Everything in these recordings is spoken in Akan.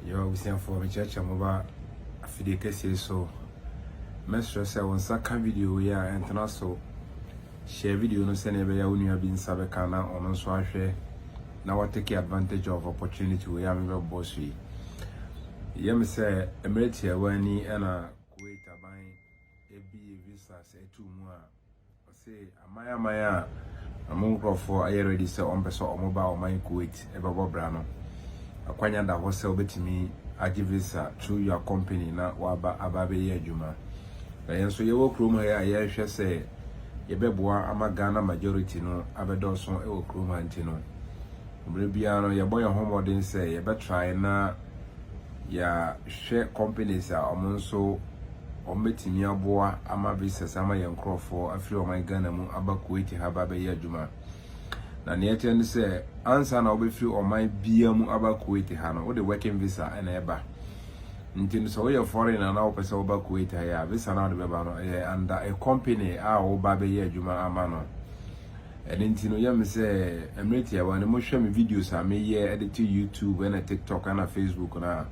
Yo, we send for church mobile afide Cashiers so mestre say one second video ya and so share video no send ebe ya unu ya bin sabe kana ono so ahwe na what take advantage of opportunity we am be boss yi yem say emirate ya wani na Kuwait aban ebi visa say tu mu a say amaya amonkrofo aye ready say on person omoba o man Kuwait ebe bobra no akwanya da ho say obetimi agi visa through your company na waba ababe ye adwuma yenso ye wo krom ha ye hwe say ye beboa ama Ghana majority no abedoso e wo krom anti no obre bia no ye boy homodin say ye be try na ya share companies a omonso ombetimi aboa ama visa sama ye nkrofo afri o man Ghana mu aba Kuwait ha ababe ye adwuma na ne yete say ansa na obefiri o man bia mu aba Kuwait ha no wo de working visa na eba ntin so we foreigner na opese oba Kuwait ha ya visa na de beba no under a company a oba be ye adwuma ama no ntin no yam say emirate ya wan mo hwe me videos a me ye edit YouTube na TikTok na Facebook na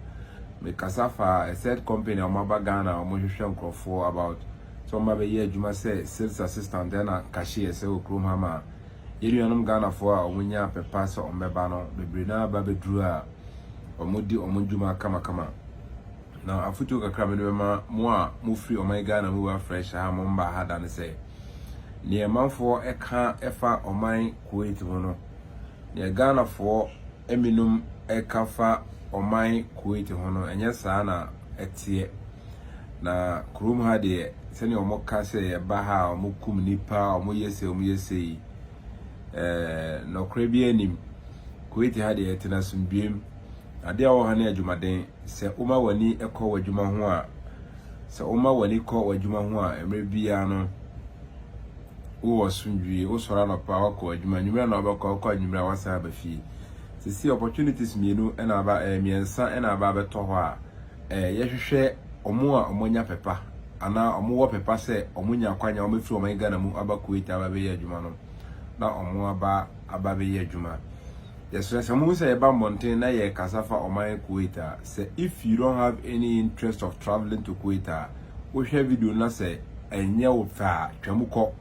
me kasafa a said company o maba Ghana o mo hwe nkrofo about so maba ye adwuma say sales assistant na cashiers e okrom ha ma yerianum Ghana fo a omunya pepa so ombeba no bebre na ba bedru a omudi omunjuma kama na afutu kakra me ma mo a mo free oman Ghana mo wa fresh ha mo mba ha da ne say ne manfo eka efa oman Kuwait mo no ne Ghana fo eminum eka fa oman Kuwait ho no enye saa na etie na krum ha de se ne omo ka say e ba ha omo kum nipa omo yese no krebi anim Kuwait ha de etina sumbiem ade a wo ha na adwumaden se uma wani ekọ wadwuma ho a se uma wani kọ wadwuma ho a emre bia no wo sundwie wo sora na pa wakọ wadwuma nwumra na obekọ nwumra wasa ba fi se see opportunities mienu na aba miensa na aba beto ho a yehwehwe omo a omonya pepa ana omo wo pepa se omonya kwanya omefiri oman Ghana mu aba Kuwait aba be ye adwuma no na omo aba be ye adwuma. Yes, some say about mountain na ye kasafa oman Kuwait. Say if you don't have any interest of traveling to Kuwait, we share video na say enye wo fa twamuko.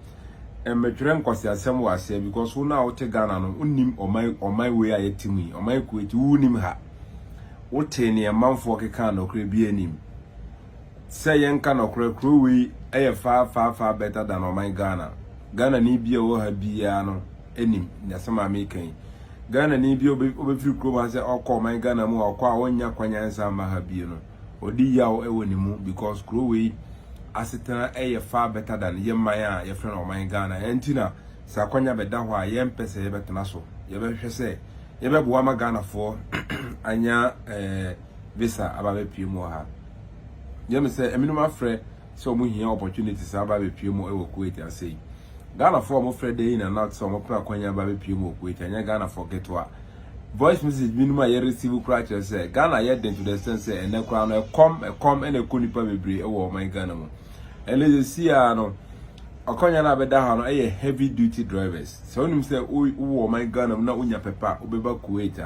Metren kwase asem wa say because una wo te Ghana no unim oman we ayetimi oman Kuwait unim ha. Wo te ne manfo keka no kre bi anim. Say yenka no kre we eye far better than oman Ghana. Ghana ni bia wo ha bia no enim na sama mekan. Ghana ni bi obefiri krom ase okọ man Ghana mu okọ a wonya kwanyansa ma ha bi no odi yawo ewo ni mu because krowe asetena far better than ye man a ye friend o man Ghana entina sa kwanya beda ho a ye mpese ye betena so ye be hwe se ye be boa ma Ghana fo anya visa ababe pie mu ha ye me se eminum afre so mu hia opportunities ababe pie mu ewo Kuwait ase Ghana for mo Friday in and not so mo pra kwanya ba be pie mo Kuwait anya Ghana for get wa voice message minimum ye receive crack say Ghana ye den to the sense say ene kwa no come ene konipa bebre e wo man Ghana mo ene je see no akonya na be da ha no e heavy duty drivers so onim say wo man Ghana na unya pepa obeba Kuwait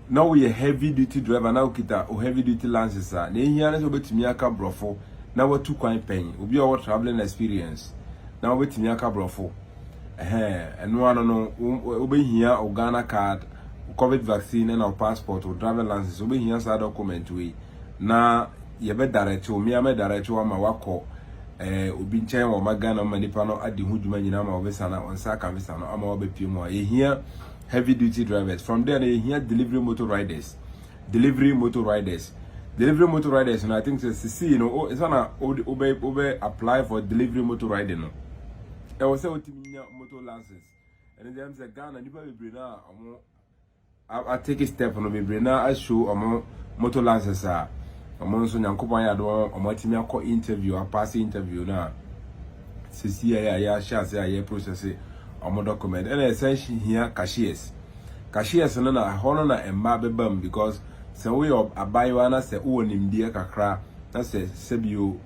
na wo ye heavy duty driver na ukita o heavy duty license na ehia na so betumi aka brofo na watu kwan pen obi o traveling experience na wetimi aka brofo eno ano no obehia o Ghana card COVID vaccine na passport o driver license obehia sa document we na ye be direct o mi ame direct o ma wakọ obi nchen wo magana manipa no adi huduma nyina ma obesa na onsa ka visa no ama obepie mu a ye hia heavy duty drivers from there ye hia delivery motor riders and I think see you know it's na obe apply for delivery motor riding no e was say otiminya motor license and them say Ghana nipa bebre na omo I take a step no bebre na I show omo motor license a omo nso nyankopon ya do omo atimi akọ interview a pass interview na sisi ya sha say ya process omo document and essentially here cashiers na hono na emma bebam because say we abayiwa na say wo nimdie kakra na say sebio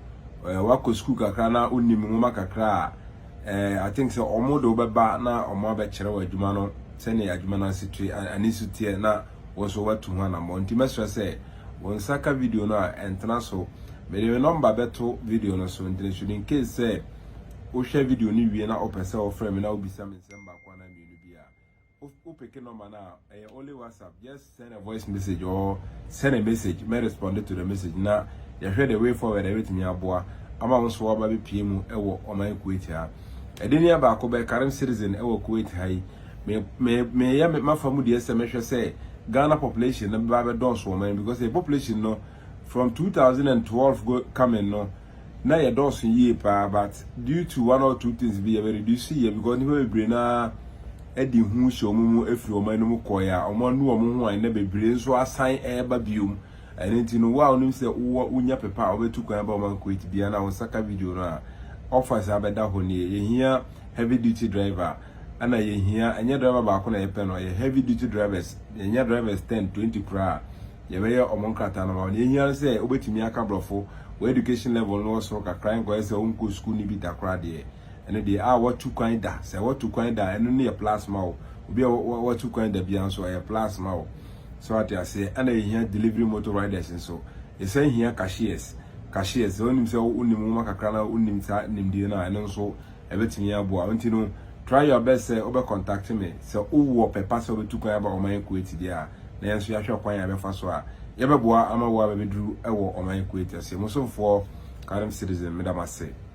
wako school kakra na onim nwoma kakra I think so omo do beba na omo be kire wa adwuma no se ne adwuma na situ ani sutie na was over 200 month mesra say won saka video no entena so me the number beto video no so should in case say o share video ni wie na o pese o frame me na obisa me nsem ba kwa na me no bia o pick number na only WhatsApp just send a voice message or send a message me respond to the message na ya hwe the way forward everything aboa ama mo so wa ba be pie mu ewo oman Kuwait ha edeni aba ko be Karim citizen ewo Kuwait ha me ya me mafamu de ese me hwe say Ghana population na ba be don so man because the population no from 2012 go coming no na ye don so ye pa but due to one or two things be reduce here because we be na edi hu hye omumu efiri oman no mu koya omo nu omo hu an na bebre nso asan eba biom enti no wa onim se wo unya pepa obetu kwan ba oman Kuwait bia na wonsaka video no a offers abeda ho ne ye hia heavy duty driver ana ye hia anya driver ba ko na ye pe no ye heavy duty drivers anya drivers 10 20 kra ye be omon krata no ma ye hia se obetimi aka brofo we education level no so ka crying ko se onko school ni bita kra de ene de what tu kwan da se what tu kwan da eno ne plasma o obi what tu kwan da bia so e plasma o so at ya say ana ye hia delivery motor riders so e say hia cashiers onim se onim mo kakra na onim sa nimdie na eno so e betimi abo anti no try your best say obe contact me say wo pepa so betu kwan ba oman Kuwait dia na yenso ya hwe kwan ya be fa so a ye beboa ama wo abedru ewo oman Kuwait ase mo so for Karim citizen medamase